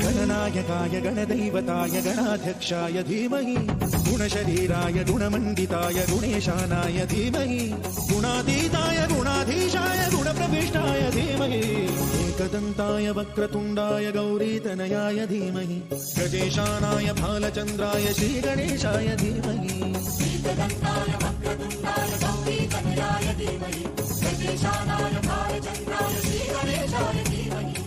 गणनायकाय गणदैवताय गणाध्यक्षाय धीमहि गुणशरीराय गुणमण्डिताय गुणेशानाय धीमहि गुणातीताय गुणाधीशाय गुणप्रविष्टाय धीमहि एकदन्ताय वक्रतुण्डाय गौरीतनयाय धीमहि गजेशानाय भालचन्द्राय श्रीगणेशाय धीमहि एकदन्ताय वक्रतुण्डाय गौरीतनयाय धीमहि गजेशानाय भालचन्द्राय श्रीगणेशाय धीमहि